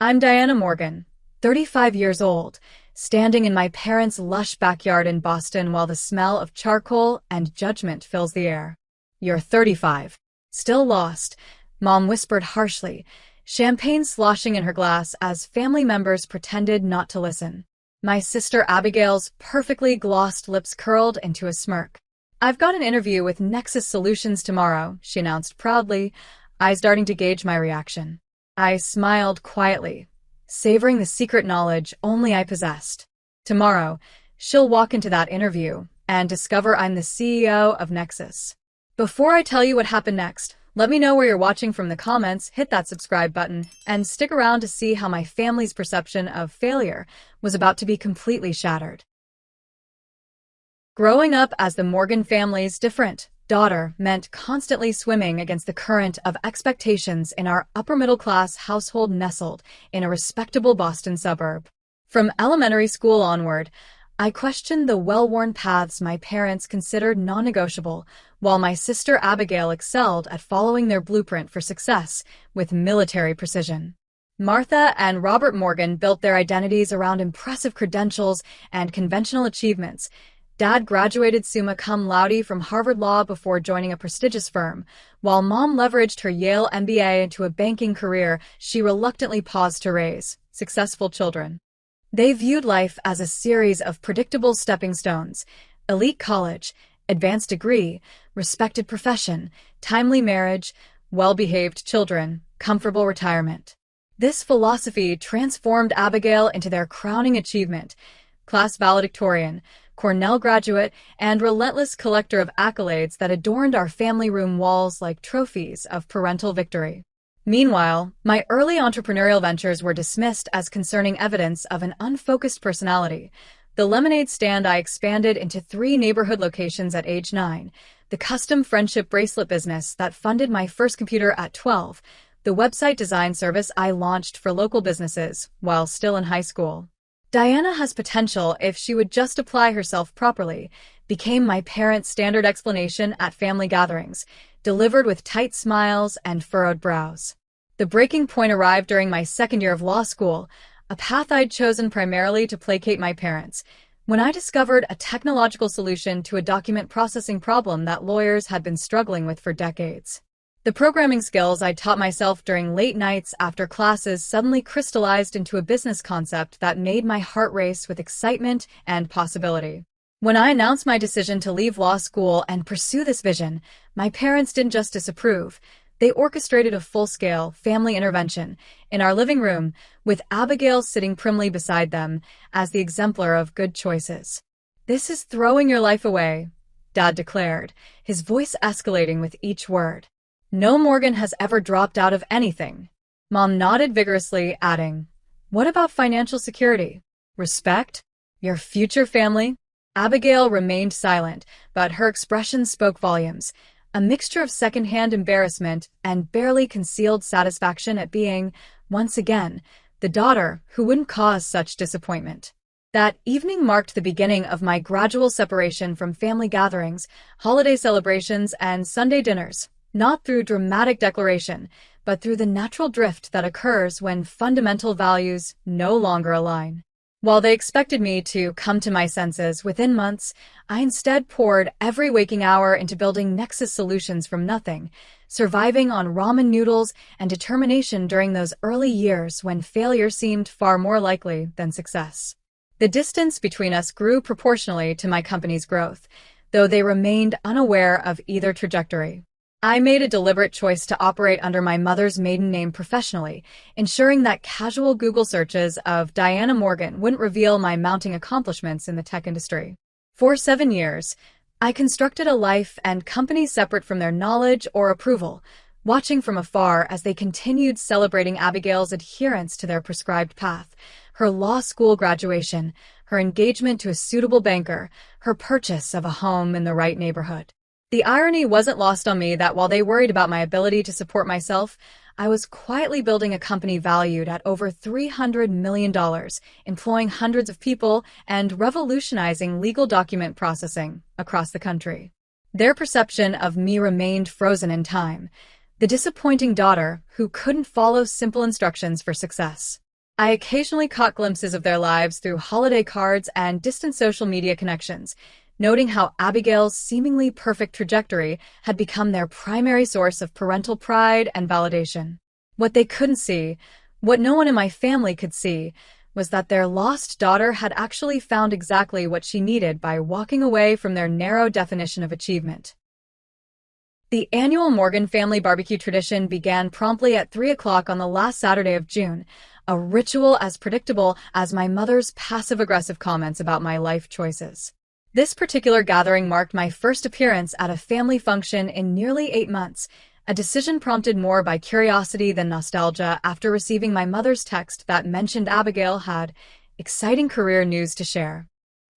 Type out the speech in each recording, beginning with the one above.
I'm Diana Morgan, 35 years old, standing in my parents' lush backyard in Boston while the smell of charcoal and judgment fills the air. You're 35. Still lost, Mom whispered harshly, champagne sloshing in her glass as family members pretended not to listen. My sister Abigail's perfectly glossed lips curled into a smirk. I've got an interview with Nexus Solutions tomorrow, she announced proudly, eyes starting to gauge my reaction. I smiled quietly, savoring the secret knowledge only I possessed. Tomorrow, she'll walk into that interview and discover I'm the CEO of Nexus. Before I tell you what happened next, let me know where you're watching from the comments, hit that subscribe button, and stick around to see how my family's perception of failure was about to be completely shattered. Growing up as the Morgan family's different daughter meant constantly swimming against the current of expectations in our upper-middle-class household nestled in a respectable Boston suburb. From elementary school onward, I questioned the well-worn paths my parents considered non-negotiable, while my sister Abigail excelled at following their blueprint for success with military precision. Martha and Robert Morgan built their identities around impressive credentials and conventional achievements. Dad graduated summa cum laude from Harvard Law before joining a prestigious firm, while Mom leveraged her Yale MBA into a banking career she reluctantly paused to raise successful children. They viewed life as a series of predictable stepping stones: elite college, advanced degree, respected profession, timely marriage, well-behaved children, comfortable retirement. This philosophy transformed Abigail into their crowning achievement: class valedictorian, Cornell graduate, and relentless collector of accolades that adorned our family room walls like trophies of parental victory. Meanwhile, my early entrepreneurial ventures were dismissed as concerning evidence of an unfocused personality. The lemonade stand I expanded into 3 neighborhood locations at age 9, the custom friendship bracelet business that funded my first computer at 12, the website design service I launched for local businesses while still in high school. Diana has potential if she would just apply herself properly, became my parents' standard explanation at family gatherings, delivered with tight smiles and furrowed brows. The breaking point arrived during my second year of law school, a path I'd chosen primarily to placate my parents, when I discovered a technological solution to a document processing problem that lawyers had been struggling with for decades. The programming skills I taught myself during late nights after classes suddenly crystallized into a business concept that made my heart race with excitement and possibility. When I announced my decision to leave law school and pursue this vision, my parents didn't just disapprove. They orchestrated a full-scale family intervention in our living room, with Abigail sitting primly beside them as the exemplar of good choices. "This is throwing your life away," Dad declared, his voice escalating with each word. "No Morgan has ever dropped out of anything." Mom nodded vigorously, adding, "What about financial security? Respect? Your future family?" Abigail remained silent, but her expression spoke volumes, a mixture of secondhand embarrassment and barely concealed satisfaction at being, once again, the daughter who wouldn't cause such disappointment. That evening marked the beginning of my gradual separation from family gatherings, holiday celebrations, and Sunday dinners. Not through dramatic declaration, but through the natural drift that occurs when fundamental values no longer align. While they expected me to come to my senses within months, I instead poured every waking hour into building Nexus Solutions from nothing, surviving on ramen noodles and determination during those early years when failure seemed far more likely than success. The distance between us grew proportionally to my company's growth, though they remained unaware of either trajectory. I made a deliberate choice to operate under my mother's maiden name professionally, ensuring that casual Google searches of Diana Morgan wouldn't reveal my mounting accomplishments in the tech industry. For 7 years, I constructed a life and company separate from their knowledge or approval, watching from afar as they continued celebrating Abigail's adherence to their prescribed path, her law school graduation, her engagement to a suitable banker, her purchase of a home in the right neighborhood. The irony wasn't lost on me that while they worried about my ability to support myself, I was quietly building a company valued at over $300 million, employing hundreds of people and revolutionizing legal document processing across the country. Their perception of me remained frozen in time, the disappointing daughter who couldn't follow simple instructions for success. I occasionally caught glimpses of their lives through holiday cards and distant social media connections, noting how Abigail's seemingly perfect trajectory had become their primary source of parental pride and validation. What they couldn't see, what no one in my family could see, was that their lost daughter had actually found exactly what she needed by walking away from their narrow definition of achievement. The annual Morgan family barbecue tradition began promptly at 3 o'clock on the last Saturday of June, a ritual as predictable as my mother's passive-aggressive comments about my life choices. This particular gathering marked my first appearance at a family function in nearly 8 months, a decision prompted more by curiosity than nostalgia after receiving my mother's text that mentioned Abigail had exciting career news to share.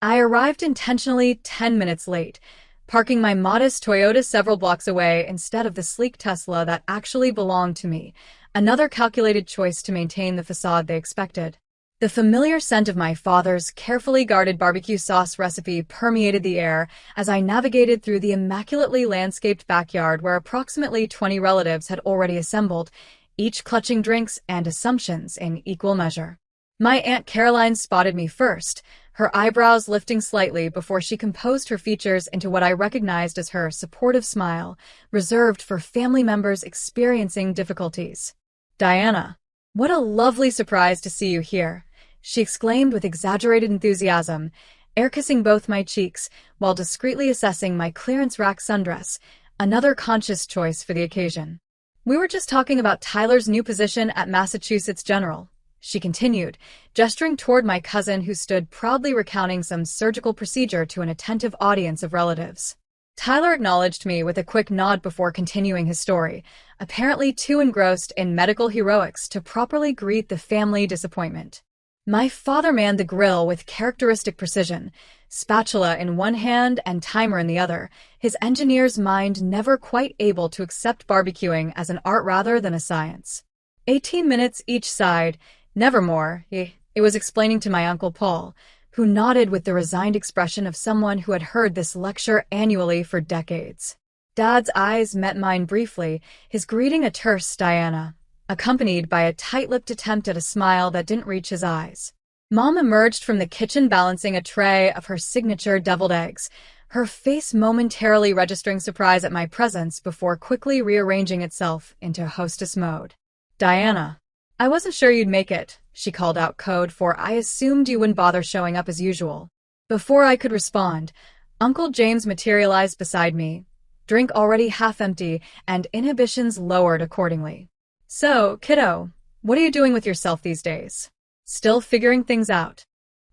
I arrived intentionally 10 minutes late, parking my modest Toyota several blocks away instead of the sleek Tesla that actually belonged to me, another calculated choice to maintain the facade they expected. The familiar scent of my father's carefully guarded barbecue sauce recipe permeated the air as I navigated through the immaculately landscaped backyard where approximately 20 relatives had already assembled, each clutching drinks and assumptions in equal measure. My Aunt Caroline spotted me first, her eyebrows lifting slightly before she composed her features into what I recognized as her supportive smile, reserved for family members experiencing difficulties. "Diana, what a lovely surprise to see you here," she exclaimed with exaggerated enthusiasm, air-kissing both my cheeks while discreetly assessing my clearance rack sundress, another conscious choice for the occasion. "We were just talking about Tyler's new position at Massachusetts General," she continued, gesturing toward my cousin who stood proudly recounting some surgical procedure to an attentive audience of relatives. Tyler acknowledged me with a quick nod before continuing his story, apparently too engrossed in medical heroics to properly greet the family disappointment. My father manned the grill with characteristic precision, spatula in one hand and timer in the other, his engineer's mind never quite able to accept barbecuing as an art rather than a science. 18 minutes each side, never more, it was explaining to my Uncle Paul, who nodded with the resigned expression of someone who had heard this lecture annually for decades. Dad's eyes met mine briefly, his greeting a terse "Diana," accompanied by a tight-lipped attempt at a smile that didn't reach his eyes. Mom emerged from the kitchen balancing a tray of her signature deviled eggs, her face momentarily registering surprise at my presence before quickly rearranging itself into hostess mode. "Diana, I wasn't sure you'd make it," she called out code for "I assumed you wouldn't bother showing up as usual." Before I could respond, Uncle James materialized beside me, drink already half empty and inhibitions lowered accordingly. "So, kiddo, what are you doing with yourself these days? Still figuring things out?"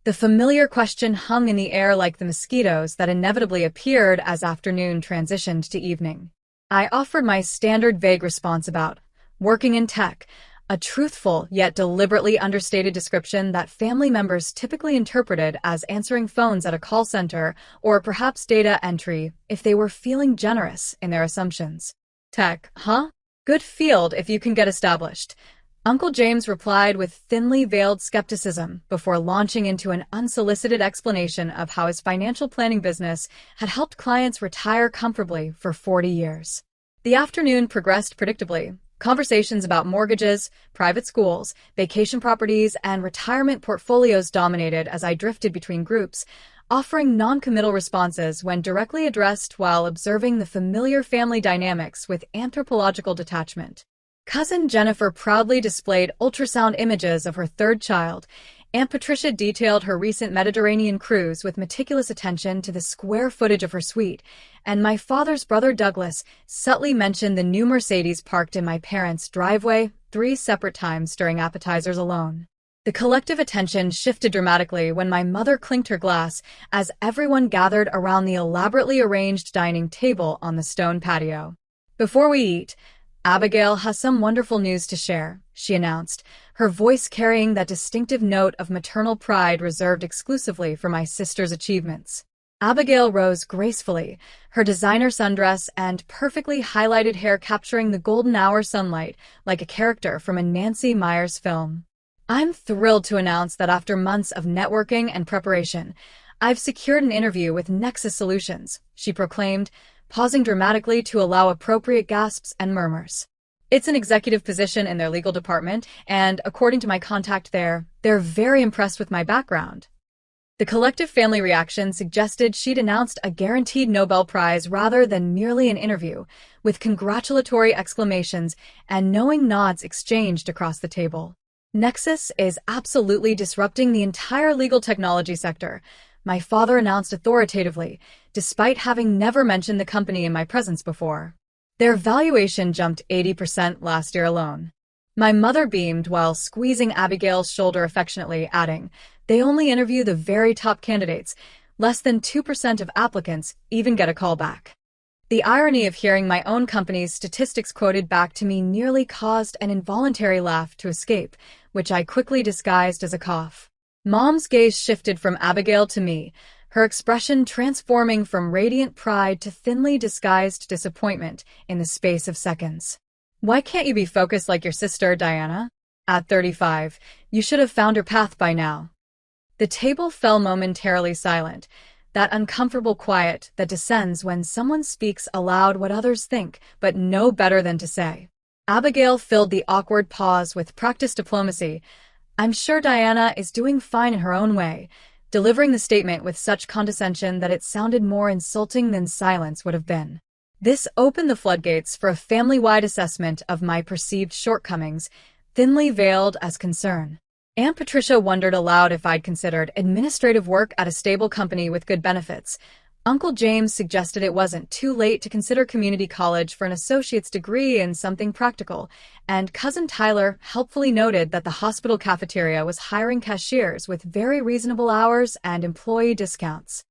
The familiar question hung in the air like the mosquitoes that inevitably appeared as afternoon transitioned to evening. I offered my standard vague response about working in tech, a truthful yet deliberately understated description that family members typically interpreted as answering phones at a call center or perhaps data entry if they were feeling generous in their assumptions. "Tech, huh? Good field if you can get established," Uncle James replied with thinly veiled skepticism before launching into an unsolicited explanation of how his financial planning business had helped clients retire comfortably for 40 years. The afternoon progressed predictably. Conversations about mortgages, private schools, vacation properties, and retirement portfolios dominated as I drifted between groups, offering non-committal responses when directly addressed while observing the familiar family dynamics with anthropological detachment. Cousin Jennifer proudly displayed ultrasound images of her third child. Aunt Patricia detailed her recent Mediterranean cruise with meticulous attention to the square footage of her suite, and my father's brother Douglas subtly mentioned the new Mercedes parked in my parents' driveway 3 separate times during appetizers alone. The collective attention shifted dramatically when my mother clinked her glass as everyone gathered around the elaborately arranged dining table on the stone patio. "Before we eat, Abigail has some wonderful news to share," she announced, her voice carrying that distinctive note of maternal pride reserved exclusively for my sister's achievements. Abigail rose gracefully, her designer sundress and perfectly highlighted hair capturing the golden hour sunlight like a character from a Nancy Meyers film. "I'm thrilled to announce that after months of networking and preparation, I've secured an interview with Nexus Solutions," she proclaimed, pausing dramatically to allow appropriate gasps and murmurs. It's an executive position in their legal department, and according to my contact there, they're very impressed with my background. The collective family reaction suggested she'd announced a guaranteed Nobel Prize rather than merely an interview, with congratulatory exclamations and knowing nods exchanged across the table. Nexus is absolutely disrupting the entire legal technology sector, my father announced authoritatively, despite having never mentioned the company in my presence before. Their valuation jumped 80% last year alone. My mother beamed while squeezing Abigail's shoulder affectionately, adding, "They only interview the very top candidates. Less than 2% of applicants even get a call back." The irony of hearing my own company's statistics quoted back to me nearly caused an involuntary laugh to escape, which I quickly disguised as a cough. Mom's gaze shifted from Abigail to me, her expression transforming from radiant pride to thinly disguised disappointment in the space of seconds. "Why can't you be focused like your sister, Diana? At 35, you should have found your path by now." The table fell momentarily silent, that uncomfortable quiet that descends when someone speaks aloud what others think, but know better than to say. Abigail filled the awkward pause with practiced diplomacy. "I'm sure Diana is doing fine in her own way," delivering the statement with such condescension that it sounded more insulting than silence would have been. This opened the floodgates for a family-wide assessment of my perceived shortcomings, thinly veiled as concern. Aunt Patricia wondered aloud if I'd considered administrative work at a stable company with good benefits. Uncle James suggested it wasn't too late to consider community college for an associate's degree in something practical, and Cousin Tyler helpfully noted that the hospital cafeteria was hiring cashiers with very reasonable hours and employee discounts.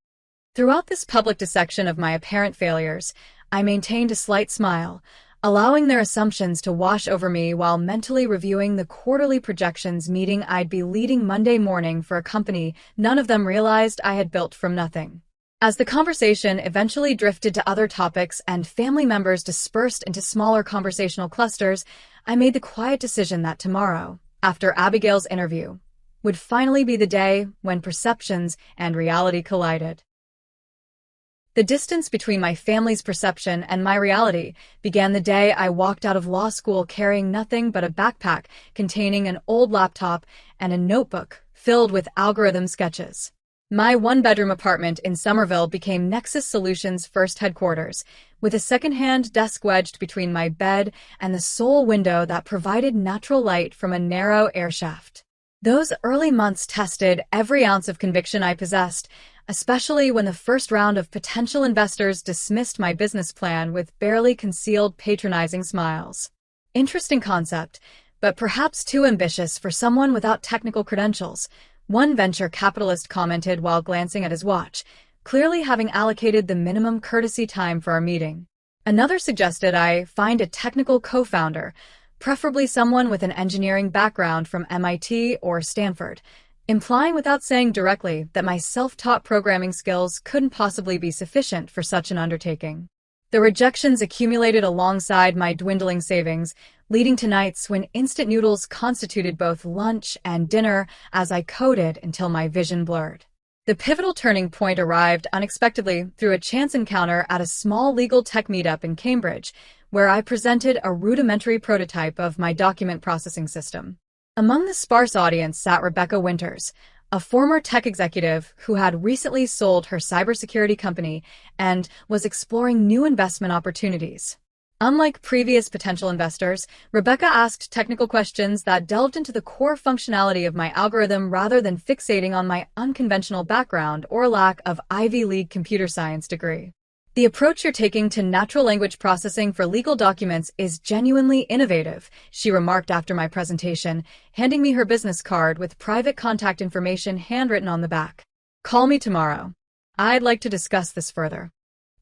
Throughout this public dissection of my apparent failures, I maintained a slight smile, allowing their assumptions to wash over me while mentally reviewing the quarterly projections meeting I'd be leading Monday morning for a company none of them realized I had built from nothing. As the conversation eventually drifted to other topics and family members dispersed into smaller conversational clusters, I made the quiet decision that tomorrow, after Abigail's interview, would finally be the day when perceptions and reality collided. The distance between my family's perception and my reality began the day I walked out of law school carrying nothing but a backpack containing an old laptop and a notebook filled with algorithm sketches. My one-bedroom apartment in Somerville became Nexus Solutions' first headquarters, with a second-hand desk wedged between my bed and the sole window that provided natural light from a narrow air shaft. Those early months tested every ounce of conviction I possessed, especially when the first round of potential investors dismissed my business plan with barely concealed patronizing smiles. Interesting concept, but perhaps too ambitious for someone without technical credentials, one venture capitalist commented while glancing at his watch, clearly having allocated the minimum courtesy time for our meeting. Another suggested I find a technical co-founder, preferably someone with an engineering background from MIT or Stanford, implying without saying directly that my self-taught programming skills couldn't possibly be sufficient for such an undertaking. The rejections accumulated alongside my dwindling savings, leading to nights when instant noodles constituted both lunch and dinner as I coded until my vision blurred. The pivotal turning point arrived unexpectedly through a chance encounter at a small legal tech meetup in Cambridge, where I presented a rudimentary prototype of my document processing system. Among the sparse audience sat Rebecca Winters, a former tech executive who had recently sold her cybersecurity company and was exploring new investment opportunities. Unlike previous potential investors, Rebecca asked technical questions that delved into the core functionality of my algorithm rather than fixating on my unconventional background or lack of Ivy League computer science degree. "The approach you're taking to natural language processing for legal documents is genuinely innovative," she remarked after my presentation, handing me her business card with private contact information handwritten on the back. "Call me tomorrow. I'd like to discuss this further."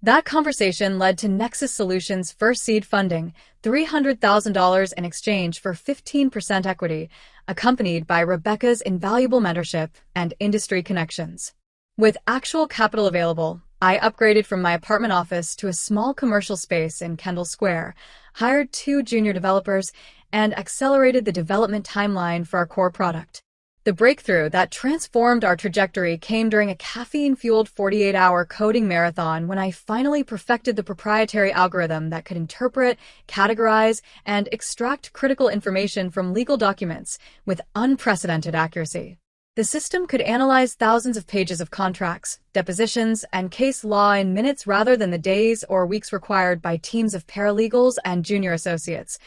That conversation led to Nexus Solutions' first seed funding, $300,000 in exchange for 15% equity, accompanied by Rebecca's invaluable mentorship and industry connections. With actual capital available, I upgraded from my apartment office to a small commercial space in Kendall Square, hired 2 junior developers, and accelerated the development timeline for our core product. The breakthrough that transformed our trajectory came during a caffeine-fueled 48-hour coding marathon when I finally perfected the proprietary algorithm that could interpret, categorize, and extract critical information from legal documents with unprecedented accuracy. The system could analyze thousands of pages of contracts, depositions, and case law in minutes rather than the days or weeks required by teams of paralegals and junior associates,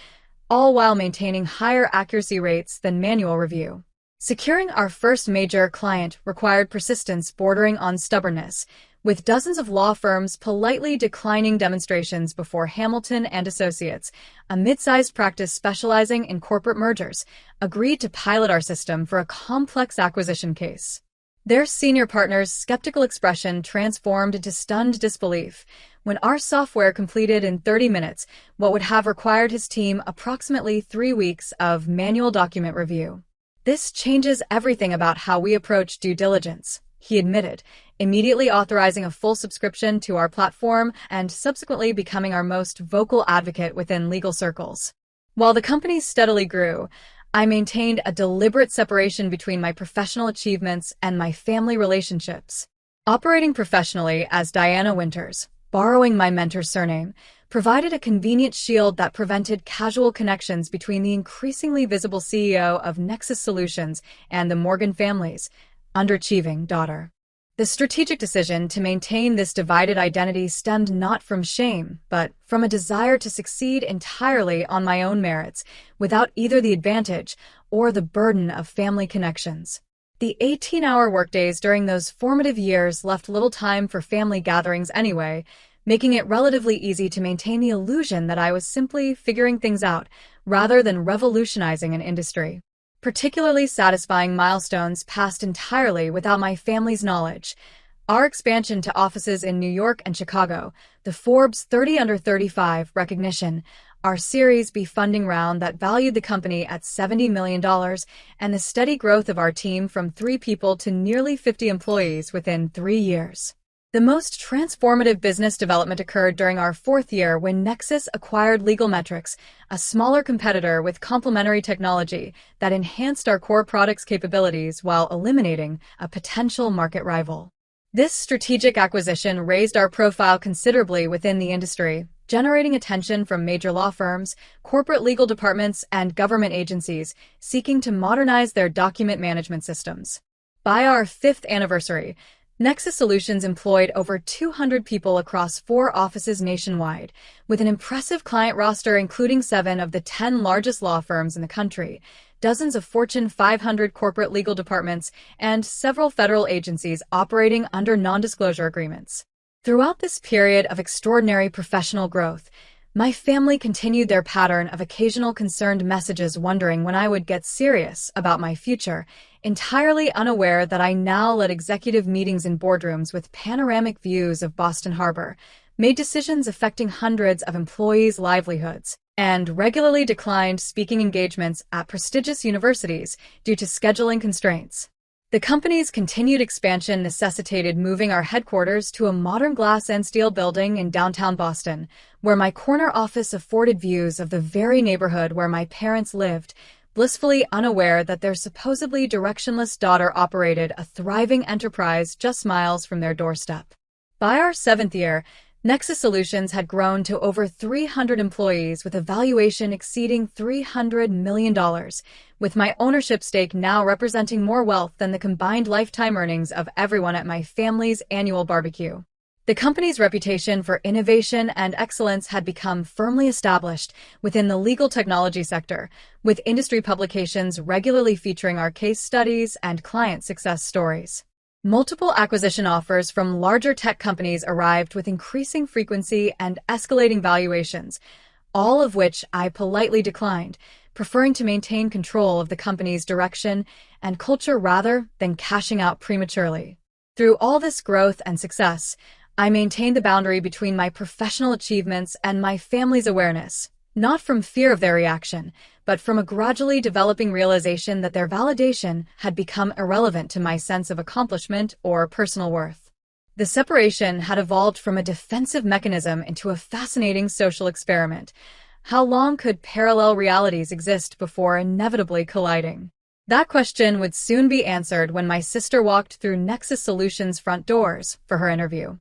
all while maintaining higher accuracy rates than manual review. Securing our first major client required persistence bordering on stubbornness, with dozens of law firms politely declining demonstrations before Hamilton and Associates, a mid-sized practice specializing in corporate mergers, agreed to pilot our system for a complex acquisition case. Their senior partner's skeptical expression transformed into stunned disbelief when our software completed in 30 minutes what would have required his team approximately 3 weeks of manual document review. "This changes everything about how we approach due diligence," he admitted, immediately authorizing a full subscription to our platform and subsequently becoming our most vocal advocate within legal circles. While the company steadily grew, I maintained a deliberate separation between my professional achievements and my family relationships. Operating professionally as Diana Winters, borrowing my mentor's surname, provided a convenient shield that prevented casual connections between the increasingly visible CEO of Nexus Solutions and the Morgan family's underachieving daughter. The strategic decision to maintain this divided identity stemmed not from shame, but from a desire to succeed entirely on my own merits, without either the advantage or the burden of family connections. The 18-hour workdays during those formative years left little time for family gatherings anyway, making it relatively easy to maintain the illusion that I was simply figuring things out rather than revolutionizing an industry. Particularly satisfying milestones passed entirely without my family's knowledge. Our expansion to offices in New York and Chicago, the Forbes 30 Under 35 recognition, our Series B funding round that valued the company at $70 million, and the steady growth of our team from 3 people to nearly 50 employees within 3 years. The most transformative business development occurred during our 4th year when Nexus acquired Legal Metrics, a smaller competitor with complementary technology that enhanced our core product's capabilities while eliminating a potential market rival. This strategic acquisition raised our profile considerably within the industry, generating attention from major law firms, corporate legal departments, and government agencies seeking to modernize their document management systems. By our 5th anniversary, Nexus Solutions employed over 200 people across 4 offices nationwide, with an impressive client roster including 7 of the 10 largest law firms in the country, dozens of Fortune 500 corporate legal departments, and several federal agencies operating under non-disclosure agreements. Throughout this period of extraordinary professional growth, my family continued their pattern of occasional concerned messages wondering when I would get serious about my future, entirely unaware that I now led executive meetings in boardrooms with panoramic views of Boston Harbor, made decisions affecting hundreds of employees' livelihoods, and regularly declined speaking engagements at prestigious universities due to scheduling constraints. The company's continued expansion necessitated moving our headquarters to a modern glass and steel building in downtown Boston, where my corner office afforded views of the very neighborhood where my parents lived, blissfully unaware that their supposedly directionless daughter operated a thriving enterprise just miles from their doorstep. By our 7th year, Nexus Solutions had grown to over 300 employees with a valuation exceeding $300 million, with my ownership stake now representing more wealth than the combined lifetime earnings of everyone at my family's annual barbecue. The company's reputation for innovation and excellence had become firmly established within the legal technology sector, with industry publications regularly featuring our case studies and client success stories. Multiple acquisition offers from larger tech companies arrived with increasing frequency and escalating valuations, all of which I politely declined, preferring to maintain control of the company's direction and culture rather than cashing out prematurely. Through all this growth and success, I maintained the boundary between my professional achievements and my family's awareness, not from fear of their reaction, but from a gradually developing realization that their validation had become irrelevant to my sense of accomplishment or personal worth. The separation had evolved from a defensive mechanism into a fascinating social experiment. How long could parallel realities exist before inevitably colliding? That question would soon be answered when my sister walked through Nexus Solutions' front doors for her interview.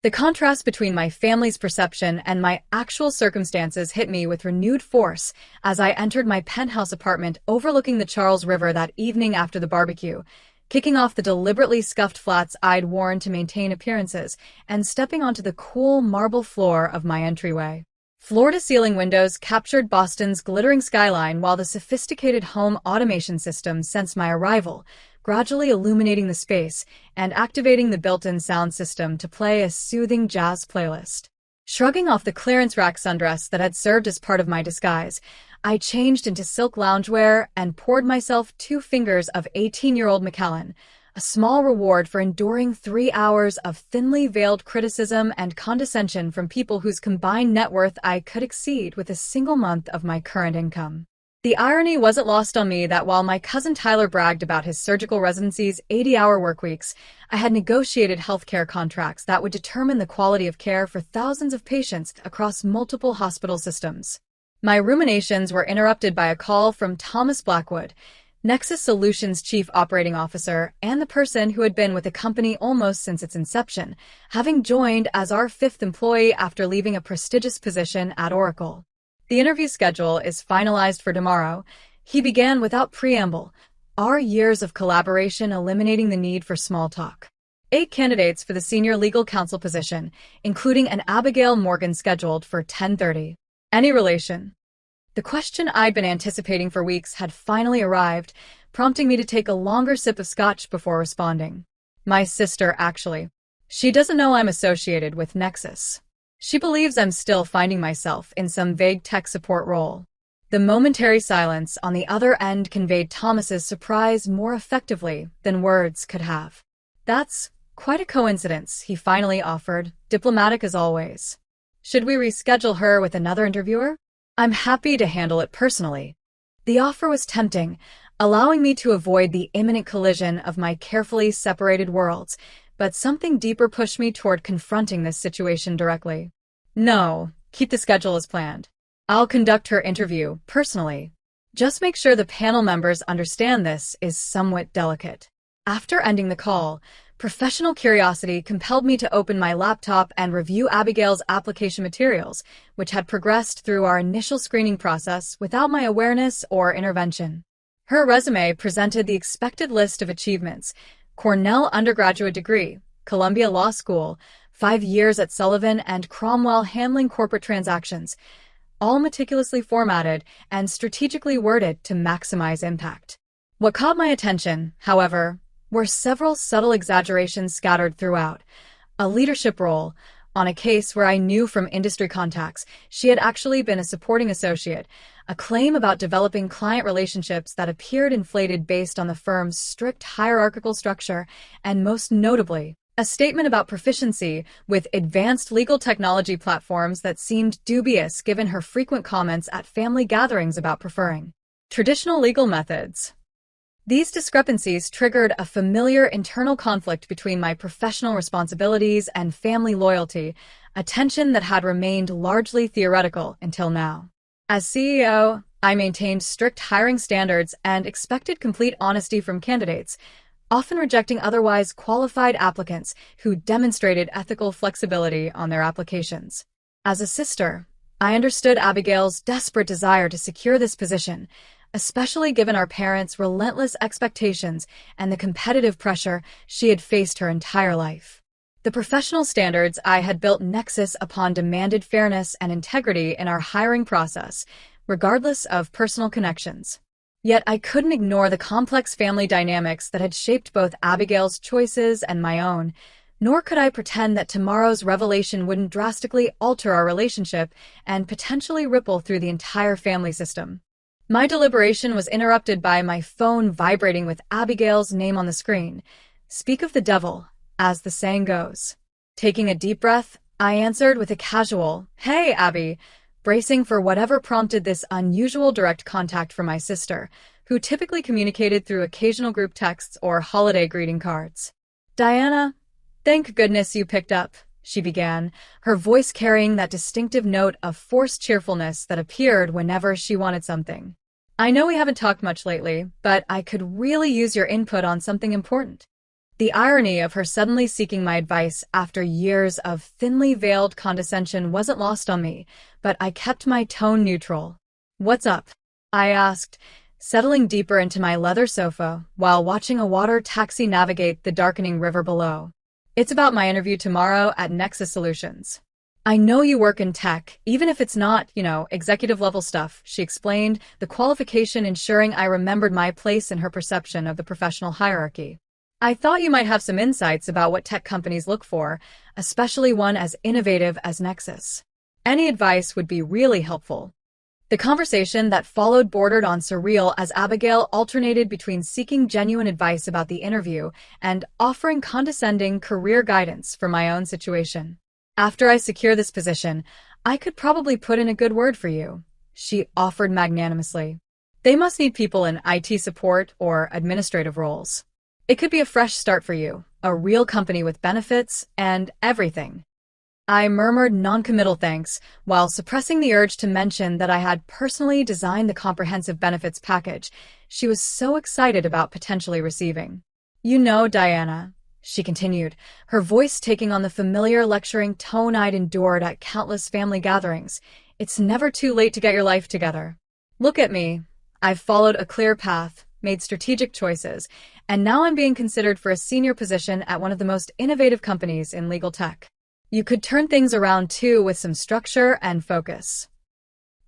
The contrast between my family's perception and my actual circumstances hit me with renewed force as I entered my penthouse apartment overlooking the Charles River that evening after the barbecue, kicking off the deliberately scuffed flats I'd worn to maintain appearances and stepping onto the cool marble floor of my entryway. Floor-to-ceiling windows captured Boston's glittering skyline while the sophisticated home automation system sensed my arrival, gradually illuminating the space and activating the built-in sound system to play a soothing jazz playlist. Shrugging off the clearance rack sundress that had served as part of my disguise, I changed into silk loungewear and poured myself 2 fingers of 18-year-old Macallan, a small reward for enduring 3 hours of thinly veiled criticism and condescension from people whose combined net worth I could exceed with a single month of my current income. The irony wasn't lost on me that while my cousin Tyler bragged about his surgical residency's 80-hour workweeks, I had negotiated healthcare contracts that would determine the quality of care for thousands of patients across multiple hospital systems. My ruminations were interrupted by a call from Thomas Blackwood, Nexus Solutions' chief operating officer and the person who had been with the company almost since its inception, having joined as our 5th employee after leaving a prestigious position at Oracle. The interview schedule is finalized for tomorrow, he began without preamble, our years of collaboration eliminating the need for small talk. 8 candidates for the senior legal counsel position, including an Abigail Morgan scheduled for 10:30. Any relation? The question I'd been anticipating for weeks had finally arrived, prompting me to take a longer sip of scotch before responding. My sister, actually. She doesn't know I'm associated with Nexus. She believes I'm still finding myself in some vague tech support role. The momentary silence on the other end conveyed Thomas's surprise more effectively than words could have. That's quite a coincidence, he finally offered, diplomatic as always. Should we reschedule her with another interviewer? I'm happy to handle it personally. The offer was tempting, allowing me to avoid the imminent collision of my carefully separated worlds, but something deeper pushed me toward confronting this situation directly. No, keep the schedule as planned. I'll conduct her interview, personally. Just make sure the panel members understand this is somewhat delicate. After ending the call, professional curiosity compelled me to open my laptop and review Abigail's application materials, which had progressed through our initial screening process without my awareness or intervention. Her resume presented the expected list of achievements: Cornell undergraduate degree, Columbia Law School, 5 years at Sullivan and Cromwell handling corporate transactions, all meticulously formatted and strategically worded to maximize impact. What caught my attention, however, were several subtle exaggerations scattered throughout. A leadership role, on a case where I knew from industry contacts she had actually been a supporting associate, a claim about developing client relationships that appeared inflated based on the firm's strict hierarchical structure, and most notably, a statement about proficiency with advanced legal technology platforms that seemed dubious given her frequent comments at family gatherings about preferring traditional legal methods. These discrepancies triggered a familiar internal conflict between my professional responsibilities and family loyalty, a tension that had remained largely theoretical until now. As CEO, I maintained strict hiring standards and expected complete honesty from candidates, often rejecting otherwise qualified applicants who demonstrated ethical flexibility on their applications. As a sister, I understood Abigail's desperate desire to secure this position, especially given our parents' relentless expectations and the competitive pressure she had faced her entire life. The professional standards I had built Nexus upon demanded fairness and integrity in our hiring process, regardless of personal connections. Yet I couldn't ignore the complex family dynamics that had shaped both Abigail's choices and my own, nor could I pretend that tomorrow's revelation wouldn't drastically alter our relationship and potentially ripple through the entire family system. My deliberation was interrupted by my phone vibrating with Abigail's name on the screen. Speak of the devil, as the saying goes. Taking a deep breath, I answered with a casual, "Hey, Abby," bracing for whatever prompted this unusual direct contact from my sister, who typically communicated through occasional group texts or holiday greeting cards. "Diana, thank goodness you picked up," she began, her voice carrying that distinctive note of forced cheerfulness that appeared whenever she wanted something. I know we haven't talked much lately, but I could really use your input on something important. The irony of her suddenly seeking my advice after years of thinly veiled condescension wasn't lost on me, but I kept my tone neutral. "What's up?" I asked, settling deeper into my leather sofa while watching a water taxi navigate the darkening river below. "It's about my interview tomorrow at Nexus Solutions." "I know you work in tech, even if it's not, executive-level stuff," she explained, the qualification ensuring I remembered my place in her perception of the professional hierarchy. "I thought you might have some insights about what tech companies look for, especially one as innovative as Nexus. Any advice would be really helpful." The conversation that followed bordered on surreal as Abigail alternated between seeking genuine advice about the interview and offering condescending career guidance for my own situation. "After I secure this position, I could probably put in a good word for you," she offered magnanimously. "They must need people in IT support or administrative roles. It could be a fresh start for you, a real company with benefits and everything." I murmured noncommittal thanks, while suppressing the urge to mention that I had personally designed the comprehensive benefits package she was so excited about potentially receiving. "You know, Diana," she continued, her voice taking on the familiar lecturing tone I'd endured at countless family gatherings, "it's never too late to get your life together. Look at me. I've followed a clear path, made strategic choices, and now I'm being considered for a senior position at one of the most innovative companies in legal tech. You could turn things around too with some structure and focus."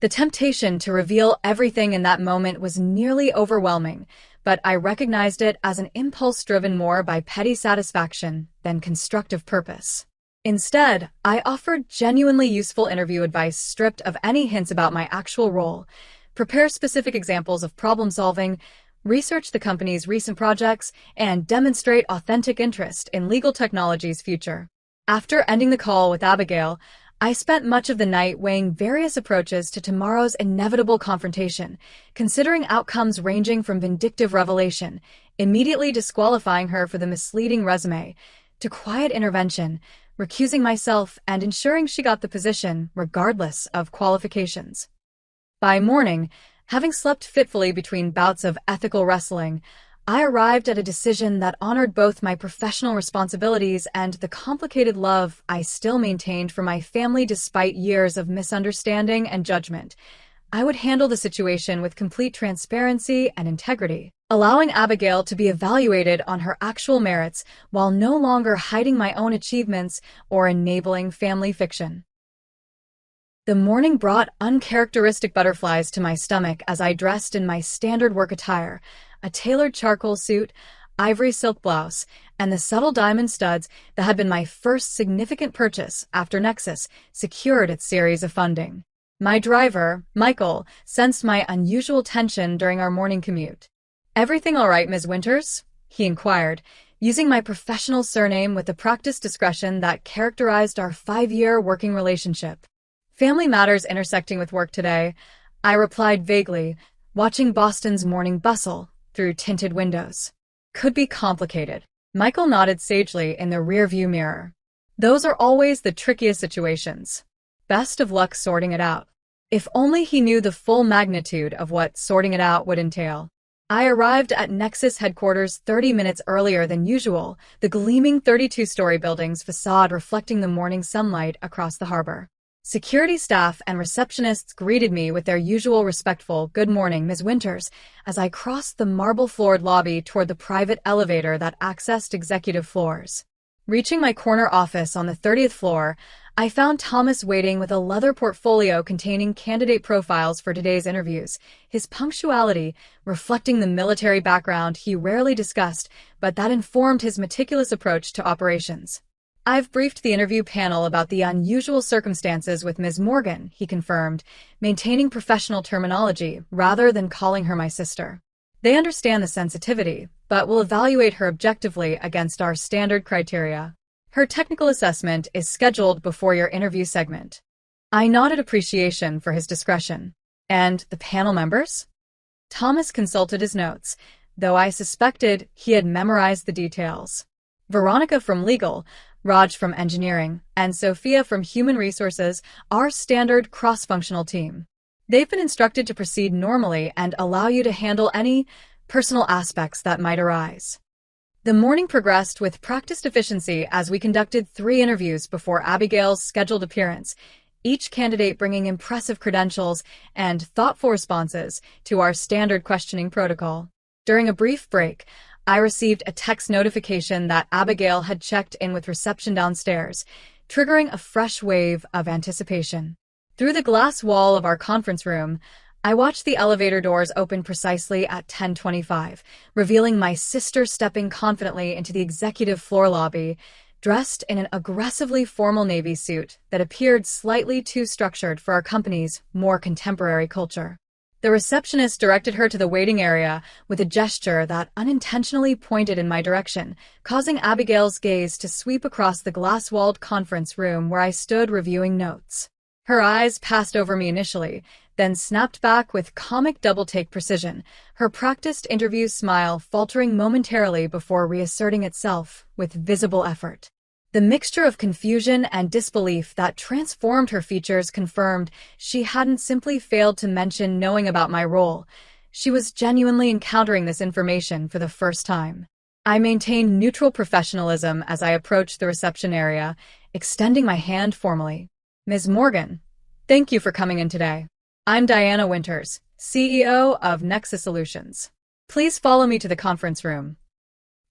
The temptation to reveal everything in that moment was nearly overwhelming, but I recognized it as an impulse driven more by petty satisfaction than constructive purpose. Instead, I offered genuinely useful interview advice stripped of any hints about my actual role, prepare specific examples of problem solving, research the company's recent projects, and demonstrate authentic interest in legal technology's future. After ending the call with Abigail, I spent much of the night weighing various approaches to tomorrow's inevitable confrontation, considering outcomes ranging from vindictive revelation, immediately disqualifying her for the misleading resume, to quiet intervention, recusing myself and ensuring she got the position regardless of qualifications. By morning, having slept fitfully between bouts of ethical wrestling, I arrived at a decision that honored both my professional responsibilities and the complicated love I still maintained for my family despite years of misunderstanding and judgment. I would handle the situation with complete transparency and integrity, allowing Abigail to be evaluated on her actual merits while no longer hiding my own achievements or enabling family fiction. The morning brought uncharacteristic butterflies to my stomach as I dressed in my standard work attire, a tailored charcoal suit, ivory silk blouse, and the subtle diamond studs that had been my first significant purchase after Nexus secured its series of funding. My driver, Michael, sensed my unusual tension during our morning commute. "Everything all right, Ms. Winters?" he inquired, using my professional surname with the practiced discretion that characterized our 5-year working relationship. "Family matters intersecting with work today," I replied vaguely, watching Boston's morning bustle through tinted windows. "Could be complicated." Michael nodded sagely in the rearview mirror. "Those are always the trickiest situations. Best of luck sorting it out." If only he knew the full magnitude of what sorting it out would entail. I arrived at Nexus headquarters 30 minutes earlier than usual, the gleaming 32-story building's facade reflecting the morning sunlight across the harbor. Security staff and receptionists greeted me with their usual respectful "Good morning, Ms. Winters," as I crossed the marble-floored lobby toward the private elevator that accessed executive floors. Reaching my corner office on the 30th floor, I found Thomas waiting with a leather portfolio containing candidate profiles for today's interviews, his punctuality reflecting the military background he rarely discussed, but that informed his meticulous approach to operations. "I've briefed the interview panel about the unusual circumstances with Ms. Morgan," he confirmed, maintaining professional terminology rather than calling her my sister. "They understand the sensitivity, but will evaluate her objectively against our standard criteria. Her technical assessment is scheduled before your interview segment." I nodded appreciation for his discretion. "And the panel members?" Thomas consulted his notes, though I suspected he had memorized the details. "Veronica from legal, Raj from engineering, and Sophia from human resources, our standard cross-functional team." They've been instructed to proceed normally and allow you to handle any personal aspects that might arise. The morning progressed with practiced efficiency as we conducted 3 interviews before Abigail's scheduled appearance, each candidate bringing impressive credentials and thoughtful responses to our standard questioning protocol. During a brief break, I received a text notification that Abigail had checked in with reception downstairs, triggering a fresh wave of anticipation. Through the glass wall of our conference room, I watched the elevator doors open precisely at 10:25, revealing my sister stepping confidently into the executive floor lobby, dressed in an aggressively formal navy suit that appeared slightly too structured for our company's more contemporary culture. The receptionist directed her to the waiting area with a gesture that unintentionally pointed in my direction, causing Abigail's gaze to sweep across the glass-walled conference room where I stood reviewing notes. Her eyes passed over me initially, then snapped back with comic double-take precision, her practiced interview smile faltering momentarily before reasserting itself with visible effort. The mixture of confusion and disbelief that transformed her features confirmed she hadn't simply failed to mention knowing about my role. She was genuinely encountering this information for the first time. I maintained neutral professionalism as I approached the reception area, extending my hand formally. Ms. Morgan, thank you for coming in today. I'm Diana Winters, CEO of Nexus Solutions. Please follow me to the conference room.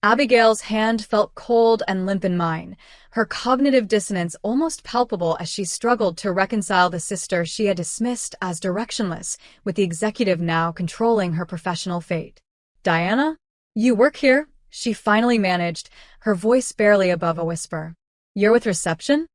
Abigail's hand felt cold and limp in mine, her cognitive dissonance almost palpable as she struggled to reconcile the sister she had dismissed as directionless with the executive now controlling her professional fate. Diana? You work here? She finally managed, her voice barely above a whisper. You're with reception?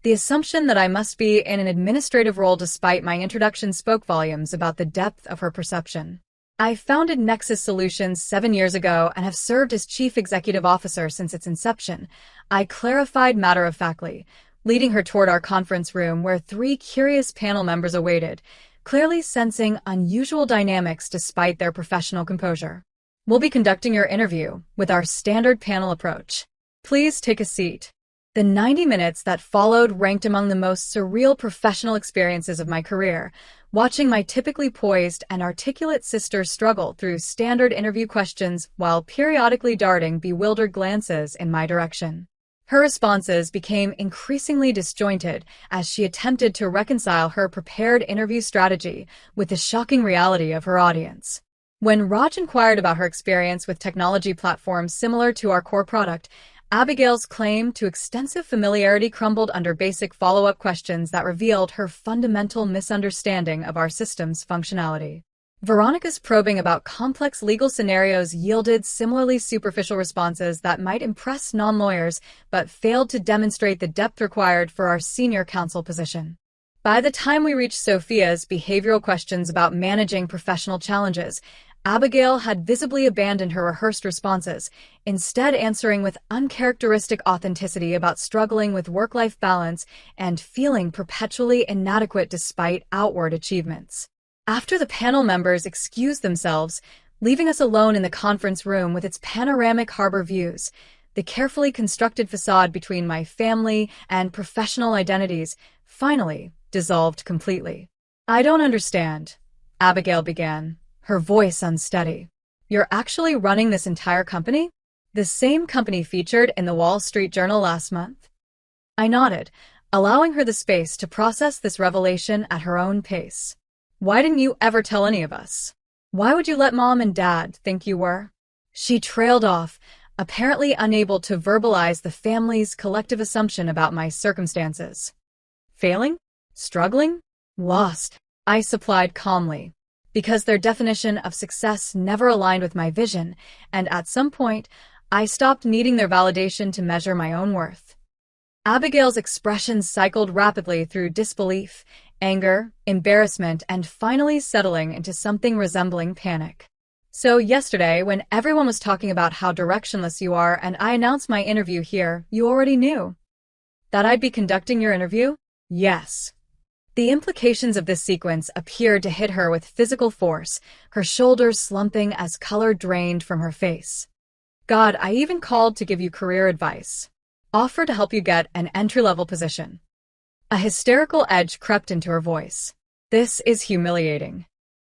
The assumption that I must be in an administrative role despite my introduction spoke volumes about the depth of her perception. I founded Nexus Solutions 7 years ago and have served as Chief Executive Officer since its inception, I clarified matter-of-factly, leading her toward our conference room where 3 curious panel members awaited, clearly sensing unusual dynamics despite their professional composure. We'll be conducting your interview with our standard panel approach. Please take a seat. The 90 minutes that followed ranked among the most surreal professional experiences of my career, watching my typically poised and articulate sister struggle through standard interview questions while periodically darting bewildered glances in my direction. Her responses became increasingly disjointed as she attempted to reconcile her prepared interview strategy with the shocking reality of her audience. When Raj inquired about her experience with technology platforms similar to our core product, Abigail's claim to extensive familiarity crumbled under basic follow-up questions that revealed her fundamental misunderstanding of our system's functionality. Veronica's probing about complex legal scenarios yielded similarly superficial responses that might impress non-lawyers but failed to demonstrate the depth required for our senior counsel position. By the time we reached Sophia's behavioral questions about managing professional challenges, Abigail had visibly abandoned her rehearsed responses, instead answering with uncharacteristic authenticity about struggling with work-life balance and feeling perpetually inadequate despite outward achievements. After the panel members excused themselves, leaving us alone in the conference room with its panoramic harbor views, the carefully constructed facade between my family and professional identities finally dissolved completely. I don't understand, Abigail began, her voice unsteady. You're actually running this entire company? The same company featured in the Wall Street Journal last month? I nodded, allowing her the space to process this revelation at her own pace. Why didn't you ever tell any of us? Why would you let Mom and Dad think you were? She trailed off, apparently unable to verbalize the family's collective assumption about my circumstances. Failing? Struggling? Lost, I supplied calmly. Because their definition of success never aligned with my vision, and at some point, I stopped needing their validation to measure my own worth. Abigail's expressions cycled rapidly through disbelief, anger, embarrassment, and finally settling into something resembling panic. So yesterday, when everyone was talking about how directionless you are and I announced my interview here, you already knew that I'd be conducting your interview? Yes. The implications of this sequence appeared to hit her with physical force, her shoulders slumping as color drained from her face. God, I even called to give you career advice. Offer to help you get an entry-level position. A hysterical edge crept into her voice. This is humiliating.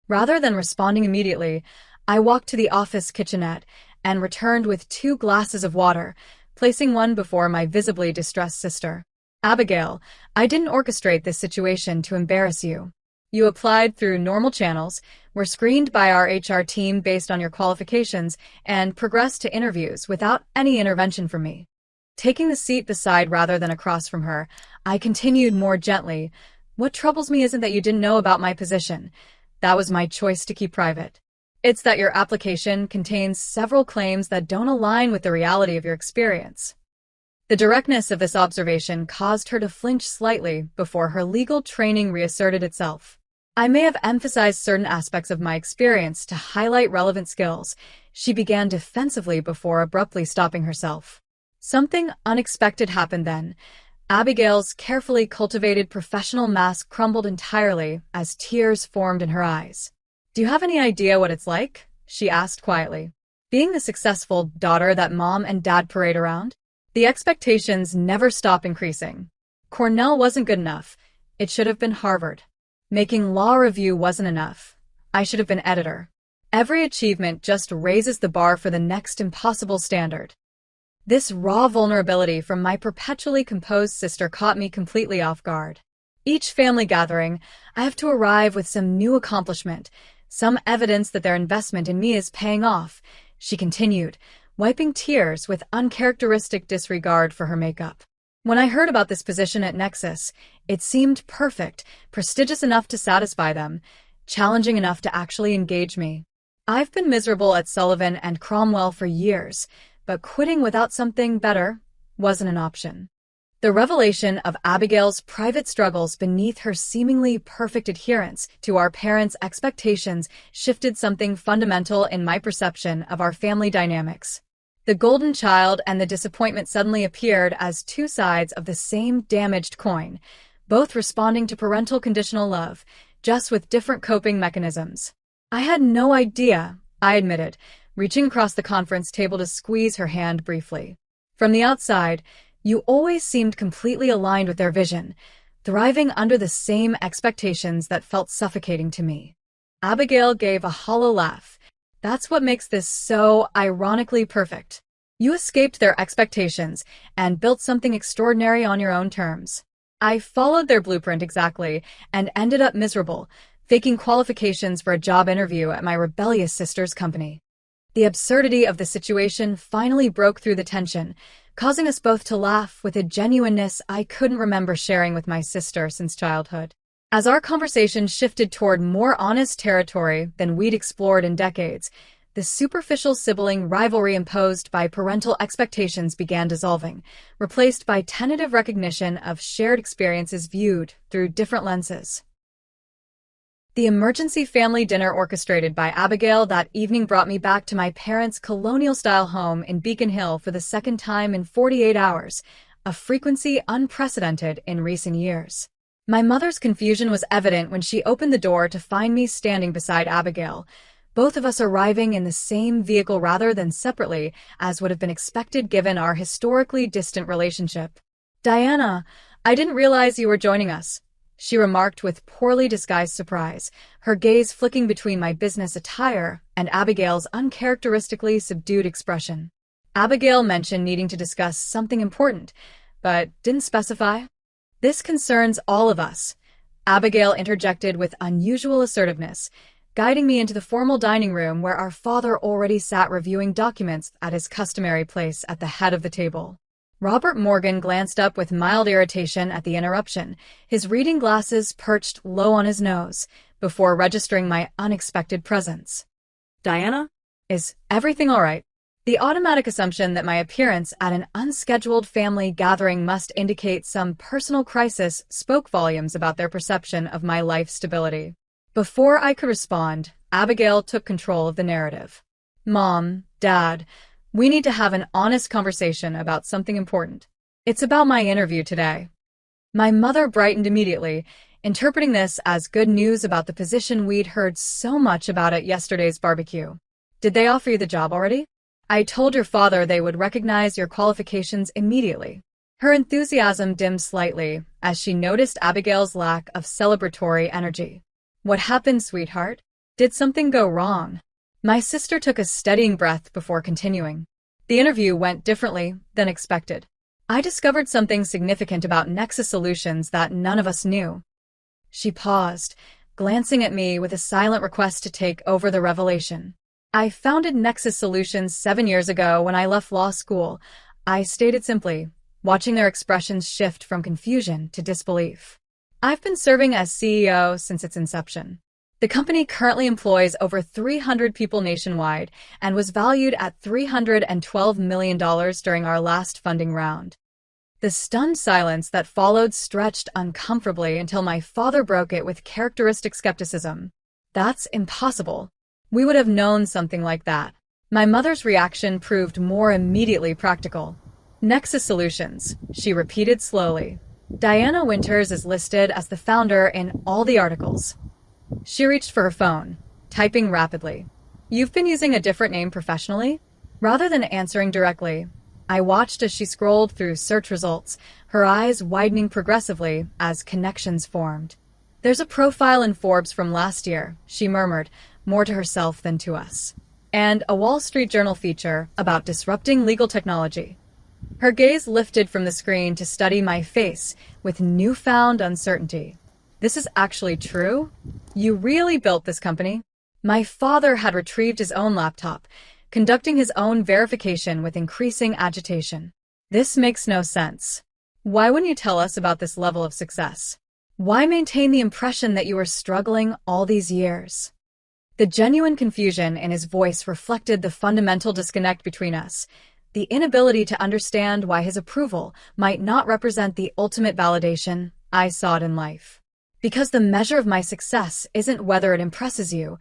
Rather than responding immediately, I walked to the office kitchenette and returned with 2 glasses of water, placing one before my visibly distressed sister. Abigail, I didn't orchestrate this situation to embarrass you. You applied through normal channels, were screened by our HR team based on your qualifications, and progressed to interviews without any intervention from me. Taking the seat beside rather than across from her, I continued more gently. What troubles me isn't that you didn't know about my position. That was my choice to keep private. It's that your application contains several claims that don't align with the reality of your experience. The directness of this observation caused her to flinch slightly before her legal training reasserted itself. I may have emphasized certain aspects of my experience to highlight relevant skills. She began defensively before abruptly stopping herself. Something unexpected happened then. Abigail's carefully cultivated professional mask crumbled entirely as tears formed in her eyes. "Do you have any idea what it's like?" she asked quietly. "Being the successful daughter that mom and dad parade around? The expectations never stop increasing. Cornell wasn't good enough. It should have been Harvard. Making law review wasn't enough. I should have been editor. Every achievement just raises the bar for the next impossible standard." This raw vulnerability from my perpetually composed sister caught me completely off guard. Each family gathering, I have to arrive with some new accomplishment, some evidence that their investment in me is paying off, she continued, wiping tears with uncharacteristic disregard for her makeup. When I heard about this position at Nexus, it seemed perfect, prestigious enough to satisfy them, challenging enough to actually engage me. I've been miserable at Sullivan and Cromwell for years, but quitting without something better wasn't an option. The revelation of Abigail's private struggles beneath her seemingly perfect adherence to our parents' expectations shifted something fundamental in my perception of our family dynamics. The golden child and the disappointment suddenly appeared as 2 sides of the same damaged coin, both responding to parental conditional love, just with different coping mechanisms. I had no idea, I admitted, reaching across the conference table to squeeze her hand briefly. From the outside, you always seemed completely aligned with their vision, thriving under the same expectations that felt suffocating to me. Abigail gave a hollow laugh. That's what makes this so ironically perfect. You escaped their expectations and built something extraordinary on your own terms. I followed their blueprint exactly and ended up miserable, faking qualifications for a job interview at my rebellious sister's company. The absurdity of the situation finally broke through the tension, causing us both to laugh with a genuineness I couldn't remember sharing with my sister since childhood. As our conversation shifted toward more honest territory than we'd explored in decades, the superficial sibling rivalry imposed by parental expectations began dissolving, replaced by tentative recognition of shared experiences viewed through different lenses. The emergency family dinner orchestrated by Abigail that evening brought me back to my parents' colonial-style home in Beacon Hill for the second time in 48 hours, a frequency unprecedented in recent years. My mother's confusion was evident when she opened the door to find me standing beside Abigail, both of us arriving in the same vehicle rather than separately, as would have been expected given our historically distant relationship. "Diana, I didn't realize you were joining us," she remarked with poorly disguised surprise, her gaze flicking between my business attire and Abigail's uncharacteristically subdued expression. Abigail mentioned needing to discuss something important, but didn't specify. "This concerns all of us," Abigail interjected with unusual assertiveness, guiding me into the formal dining room where our father already sat reviewing documents at his customary place at the head of the table. Robert Morgan glanced up with mild irritation at the interruption, his reading glasses perched low on his nose, before registering my unexpected presence. "Diana? Is everything all right?" The automatic assumption that my appearance at an unscheduled family gathering must indicate some personal crisis spoke volumes about their perception of my life stability. Before I could respond, Abigail took control of the narrative. "Mom, Dad, we need to have an honest conversation about something important. It's about my interview today." My mother brightened immediately, interpreting this as good news about the position we'd heard so much about at yesterday's barbecue. "Did they offer you the job already? I told your father they would recognize your qualifications immediately." Her enthusiasm dimmed slightly as she noticed Abigail's lack of celebratory energy. What happened, sweetheart? Did something go wrong? My sister took a steadying breath before continuing. The interview went differently than expected. I discovered something significant about Nexus Solutions that none of us knew. She paused, glancing at me with a silent request to take over the revelation. I founded Nexus Solutions 7 years ago when I left law school. I stated simply, watching their expressions shift from confusion to disbelief. I've been serving as CEO since its inception. The company currently employs over 300 people nationwide and was valued at $312 million during our last funding round. The stunned silence that followed stretched uncomfortably until my father broke it with characteristic skepticism. That's impossible. We would have known something like that. My mother's reaction proved more immediately practical. Nexus Solutions, she repeated slowly. Diana Winters is listed as the founder in all the articles. She reached for her phone, typing rapidly. You've been using a different name professionally? Rather than answering directly, I watched as she scrolled through search results, her eyes widening progressively as connections formed. There's a profile in Forbes from last year, she murmured, more to herself than to us. And a Wall Street Journal feature about disrupting legal technology. Her gaze lifted from the screen to study my face with newfound uncertainty. This is actually true? You really built this company? My father had retrieved his own laptop, conducting his own verification with increasing agitation. This makes no sense. Why wouldn't you tell us about this level of success? Why maintain the impression that you were struggling all these years? The genuine confusion in his voice reflected the fundamental disconnect between us, the inability to understand why his approval might not represent the ultimate validation I sought in life. Because the measure of my success isn't whether it impresses you,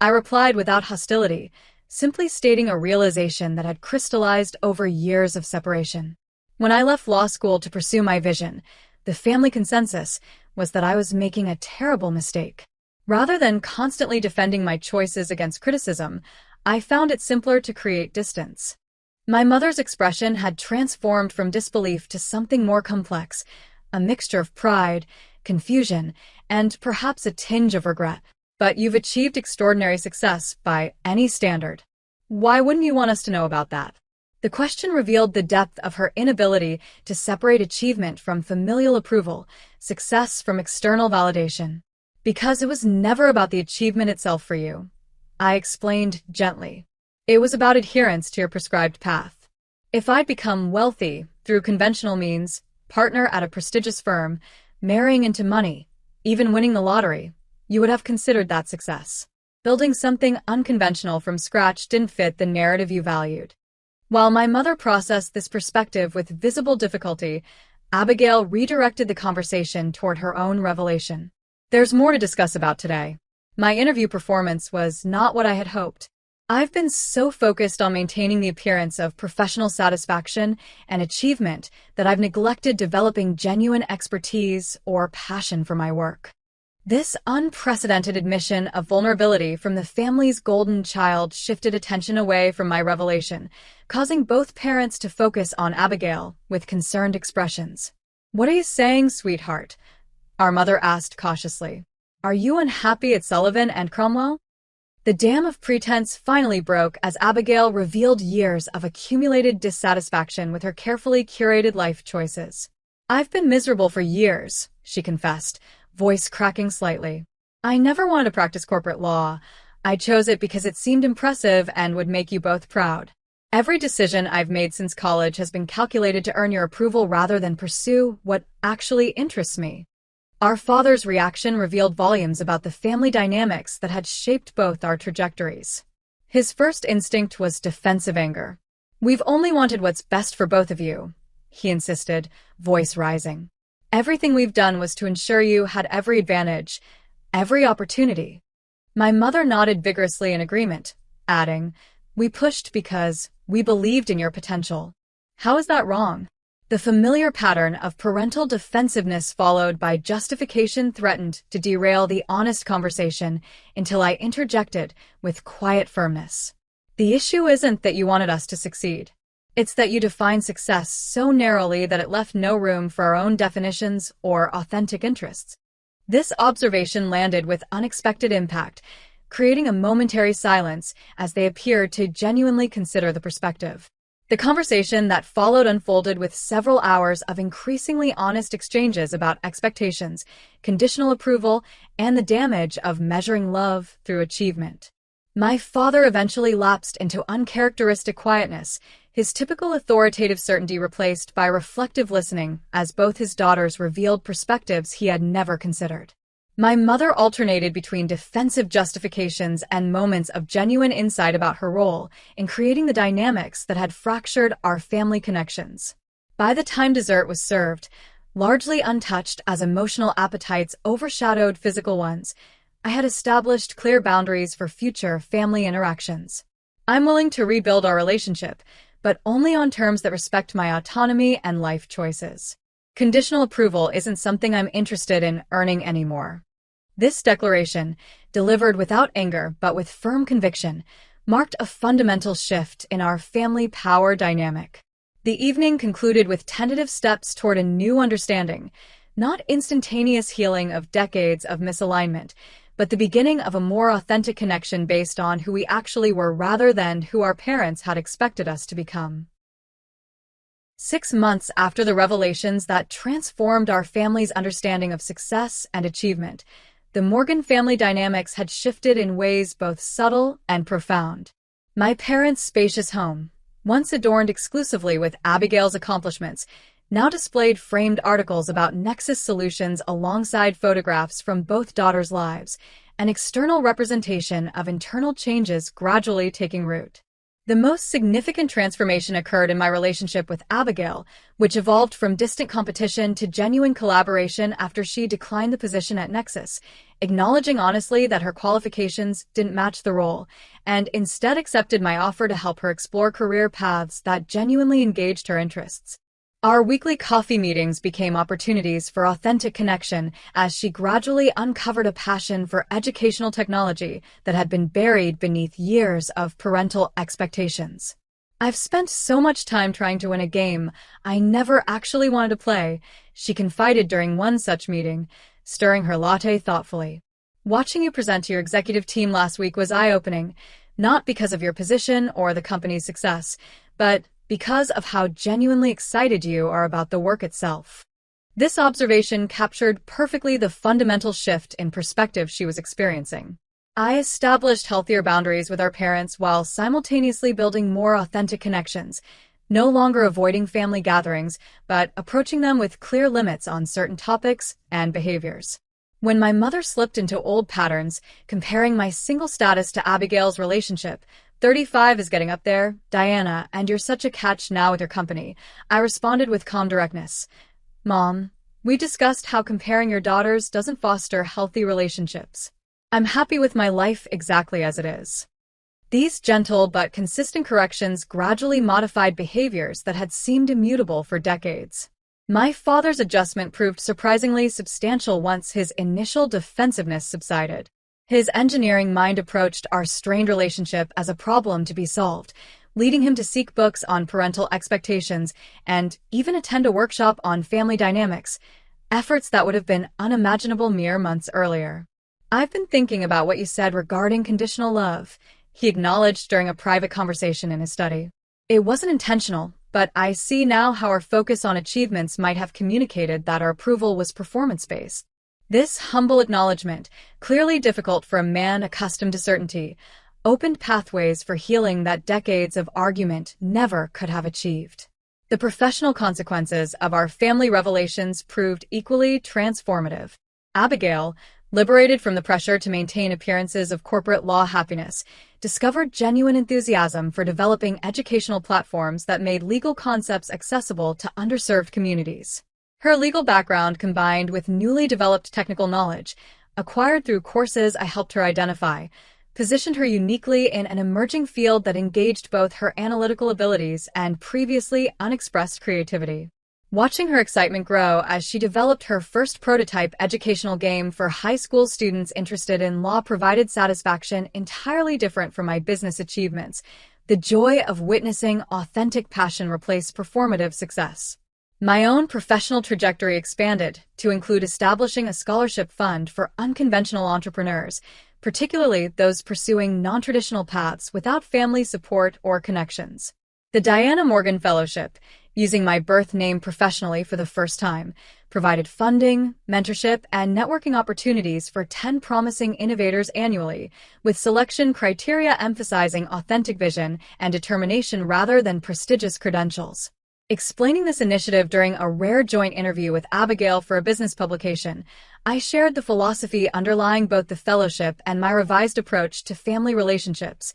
I replied without hostility, simply stating a realization that had crystallized over years of separation. When I left law school to pursue my vision, the family consensus was that I was making a terrible mistake. Rather than constantly defending my choices against criticism, I found it simpler to create distance. My mother's expression had transformed from disbelief to something more complex, a mixture of pride, confusion, and perhaps a tinge of regret. But you've achieved extraordinary success by any standard. Why wouldn't you want us to know about that? The question revealed the depth of her inability to separate achievement from familial approval, success from external validation. Because it was never about the achievement itself for you, I explained gently. It was about adherence to your prescribed path. If I'd become wealthy through conventional means, partner at a prestigious firm, marrying into money, even winning the lottery, you would have considered that success. Building something unconventional from scratch didn't fit the narrative you valued. While my mother processed this perspective with visible difficulty, Abigail redirected the conversation toward her own revelation. There's more to discuss about today. My interview performance was not what I had hoped. I've been so focused on maintaining the appearance of professional satisfaction and achievement that I've neglected developing genuine expertise or passion for my work. This unprecedented admission of vulnerability from the family's golden child shifted attention away from my revelation, causing both parents to focus on Abigail with concerned expressions. What are you saying, sweetheart? Our mother asked cautiously. Are you unhappy at Sullivan and Cromwell? The dam of pretense finally broke as Abigail revealed years of accumulated dissatisfaction with her carefully curated life choices. I've been miserable for years, she confessed, voice cracking slightly. I never wanted to practice corporate law. I chose it because it seemed impressive and would make you both proud. Every decision I've made since college has been calculated to earn your approval rather than pursue what actually interests me. Our father's reaction revealed volumes about the family dynamics that had shaped both our trajectories. His first instinct was defensive anger. We've only wanted what's best for both of you, he insisted, voice rising. Everything we've done was to ensure you had every advantage, every opportunity. My mother nodded vigorously in agreement, adding, we pushed because we believed in your potential. How is that wrong? The familiar pattern of parental defensiveness followed by justification threatened to derail the honest conversation until I interjected with quiet firmness. The issue isn't that you wanted us to succeed. It's that you defined success so narrowly that it left no room for our own definitions or authentic interests. This observation landed with unexpected impact, creating a momentary silence as they appeared to genuinely consider the perspective. The conversation that followed unfolded with several hours of increasingly honest exchanges about expectations, conditional approval, and the damage of measuring love through achievement. My father eventually lapsed into uncharacteristic quietness, his typical authoritative certainty replaced by reflective listening as both his daughters revealed perspectives he had never considered. My mother alternated between defensive justifications and moments of genuine insight about her role in creating the dynamics that had fractured our family connections. By the time dessert was served, largely untouched as emotional appetites overshadowed physical ones, I had established clear boundaries for future family interactions. I'm willing to rebuild our relationship, but only on terms that respect my autonomy and life choices. Conditional approval isn't something I'm interested in earning anymore. This declaration, delivered without anger but with firm conviction, marked a fundamental shift in our family power dynamic. The evening concluded with tentative steps toward a new understanding, not instantaneous healing of decades of misalignment, but the beginning of a more authentic connection based on who we actually were rather than who our parents had expected us to become. 6 months after the revelations that transformed our family's understanding of success and achievement, the Morgan family dynamics had shifted in ways both subtle and profound. My parents' spacious home, once adorned exclusively with Abigail's accomplishments, now displayed framed articles about Nexus Solutions alongside photographs from both daughters' lives, an external representation of internal changes gradually taking root. The most significant transformation occurred in my relationship with Abigail, which evolved from distant competition to genuine collaboration after she declined the position at Nexus, acknowledging honestly that her qualifications didn't match the role, and instead accepted my offer to help her explore career paths that genuinely engaged her interests. Our weekly coffee meetings became opportunities for authentic connection as she gradually uncovered a passion for educational technology that had been buried beneath years of parental expectations. "I've spent so much time trying to win a game I never actually wanted to play," she confided during one such meeting, stirring her latte thoughtfully. "Watching you present to your executive team last week was eye-opening, not because of your position or the company's success, but because of how genuinely excited you are about the work itself." This observation captured perfectly the fundamental shift in perspective she was experiencing. I established healthier boundaries with our parents while simultaneously building more authentic connections, no longer avoiding family gatherings, but approaching them with clear limits on certain topics and behaviors. When my mother slipped into old patterns, comparing my single status to Abigail's relationship, 35 is getting up there, Diana, and you're such a catch now with your company, I responded with calm directness. "Mom, we discussed how comparing your daughters doesn't foster healthy relationships. I'm happy with my life exactly as it is." These gentle but consistent corrections gradually modified behaviors that had seemed immutable for decades. My father's adjustment proved surprisingly substantial once his initial defensiveness subsided. His engineering mind approached our strained relationship as a problem to be solved, leading him to seek books on parental expectations and even attend a workshop on family dynamics, efforts that would have been unimaginable mere months earlier. "I've been thinking about what you said regarding conditional love," he acknowledged during a private conversation in his study. "It wasn't intentional, but I see now how our focus on achievements might have communicated that our approval was performance-based." This humble acknowledgement, clearly difficult for a man accustomed to certainty, opened pathways for healing that decades of argument never could have achieved. The professional consequences of our family revelations proved equally transformative. Abigail, liberated from the pressure to maintain appearances of corporate law happiness, discovered genuine enthusiasm for developing educational platforms that made legal concepts accessible to underserved communities. Her legal background combined with newly developed technical knowledge, acquired through courses I helped her identify, positioned her uniquely in an emerging field that engaged both her analytical abilities and previously unexpressed creativity. Watching her excitement grow as she developed her first prototype educational game for high school students interested in law provided satisfaction entirely different from my business achievements. The joy of witnessing authentic passion replace performative success. My own professional trajectory expanded to include establishing a scholarship fund for unconventional entrepreneurs, particularly those pursuing non-traditional paths without family support or connections. The Diana Morgan Fellowship, using my birth name professionally for the first time, provided funding, mentorship, and networking opportunities for 10 promising innovators annually, with selection criteria emphasizing authentic vision and determination rather than prestigious credentials. Explaining this initiative during a rare joint interview with Abigail for a business publication, I shared the philosophy underlying both the fellowship and my revised approach to family relationships.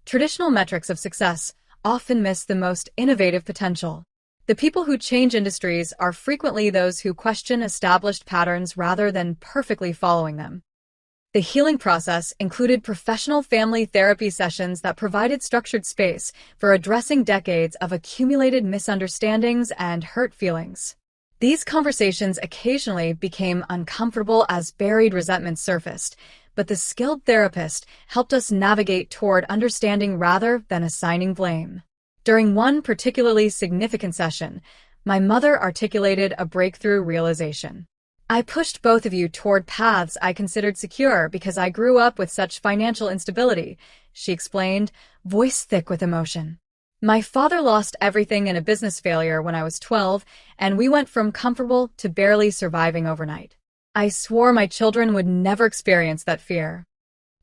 Traditional metrics of success often miss the most innovative potential. The people who change industries are frequently those who question established patterns rather than perfectly following them. The healing process included professional family therapy sessions that provided structured space for addressing decades of accumulated misunderstandings and hurt feelings. These conversations occasionally became uncomfortable as buried resentment surfaced, but the skilled therapist helped us navigate toward understanding rather than assigning blame. During one particularly significant session, my mother articulated a breakthrough realization. I pushed both of you toward paths I considered secure because I grew up with such financial instability, she explained, voice thick with emotion. My father lost everything in a business failure when I was 12, and we went from comfortable to barely surviving overnight. I swore my children would never experience that fear.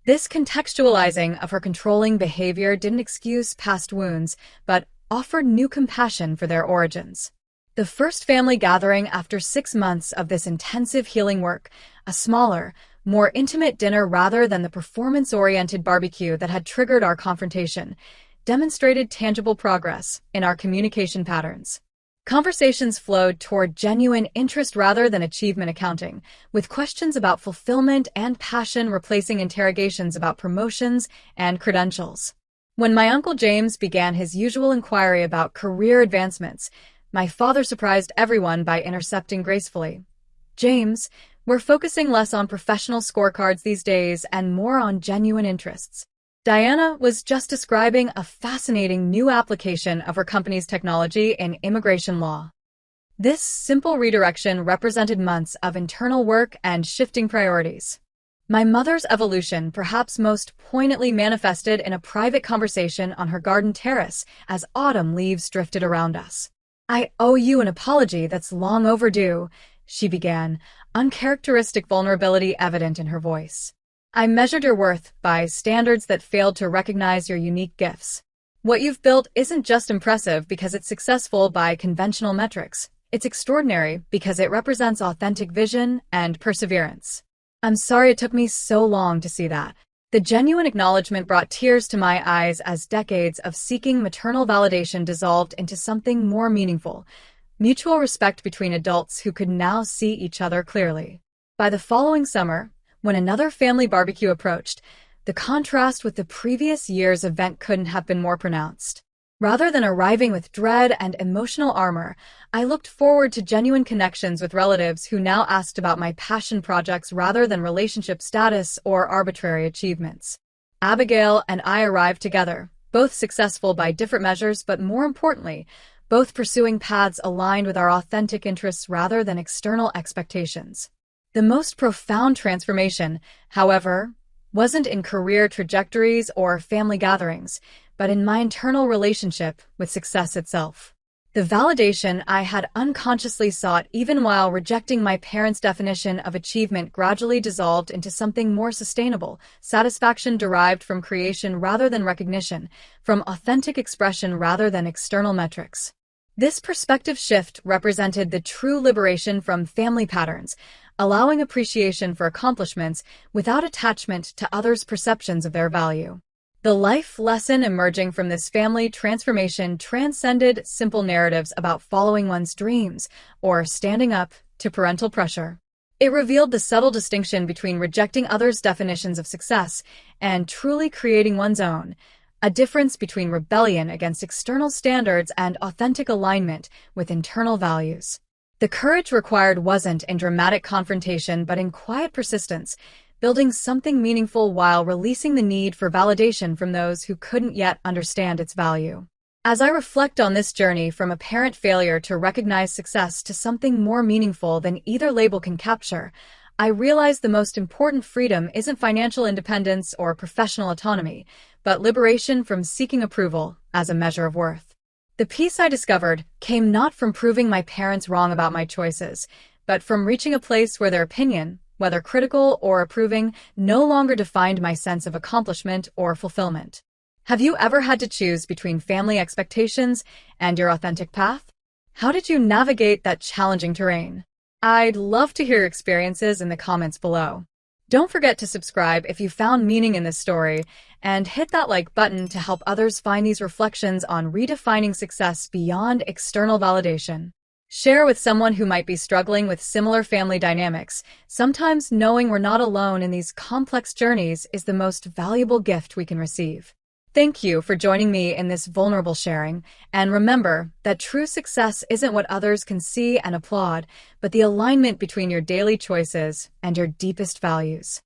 This contextualizing of her controlling behavior didn't excuse past wounds, but offered new compassion for their origins. The first family gathering after 6 months of this intensive healing work, a smaller, more intimate dinner rather than the performance-oriented barbecue that had triggered our confrontation, demonstrated tangible progress in our communication patterns. Conversations flowed toward genuine interest rather than achievement accounting, with questions about fulfillment and passion replacing interrogations about promotions and credentials. When my Uncle James began his usual inquiry about career advancements, my father surprised everyone by intercepting gracefully. James, we're focusing less on professional scorecards these days and more on genuine interests. Diana was just describing a fascinating new application of her company's technology in immigration law. This simple redirection represented months of internal work and shifting priorities. My mother's evolution perhaps most poignantly manifested in a private conversation on her garden terrace as autumn leaves drifted around us. I owe you an apology that's long overdue, she began, uncharacteristic vulnerability evident in her voice. I measured your worth by standards that failed to recognize your unique gifts. What you've built isn't just impressive because it's successful by conventional metrics. It's extraordinary because it represents authentic vision and perseverance. I'm sorry it took me so long to see that. The genuine acknowledgement brought tears to my eyes as decades of seeking maternal validation dissolved into something more meaningful, mutual respect between adults who could now see each other clearly. By the following summer, when another family barbecue approached, the contrast with the previous year's event couldn't have been more pronounced. Rather than arriving with dread and emotional armor, I looked forward to genuine connections with relatives who now asked about my passion projects rather than relationship status or arbitrary achievements. Abigail and I arrived together, both successful by different measures, but more importantly, both pursuing paths aligned with our authentic interests rather than external expectations. The most profound transformation, however, wasn't in career trajectories or family gatherings, but in my internal relationship with success itself. The validation I had unconsciously sought even while rejecting my parents' definition of achievement gradually dissolved into something more sustainable, satisfaction derived from creation rather than recognition, from authentic expression rather than external metrics. This perspective shift represented the true liberation from family patterns, allowing appreciation for accomplishments without attachment to others' perceptions of their value. The life lesson emerging from this family transformation transcended simple narratives about following one's dreams or standing up to parental pressure. It revealed the subtle distinction between rejecting others' definitions of success and truly creating one's own, a difference between rebellion against external standards and authentic alignment with internal values. The courage required wasn't in dramatic confrontation but in quiet persistence, building something meaningful while releasing the need for validation from those who couldn't yet understand its value. As I reflect on this journey from apparent failure to recognize success to something more meaningful than either label can capture, I realize the most important freedom isn't financial independence or professional autonomy, but liberation from seeking approval as a measure of worth. The peace I discovered came not from proving my parents wrong about my choices, but from reaching a place where their opinion, whether critical or approving, no longer defined my sense of accomplishment or fulfillment. Have you ever had to choose between family expectations and your authentic path? How did you navigate that challenging terrain? I'd love to hear your experiences in the comments below. Don't forget to subscribe if you found meaning in this story, and hit that like button to help others find these reflections on redefining success beyond external validation. Share with someone who might be struggling with similar family dynamics. Sometimes knowing we're not alone in these complex journeys is the most valuable gift we can receive. Thank you for joining me in this vulnerable sharing, and remember that true success isn't what others can see and applaud, but the alignment between your daily choices and your deepest values.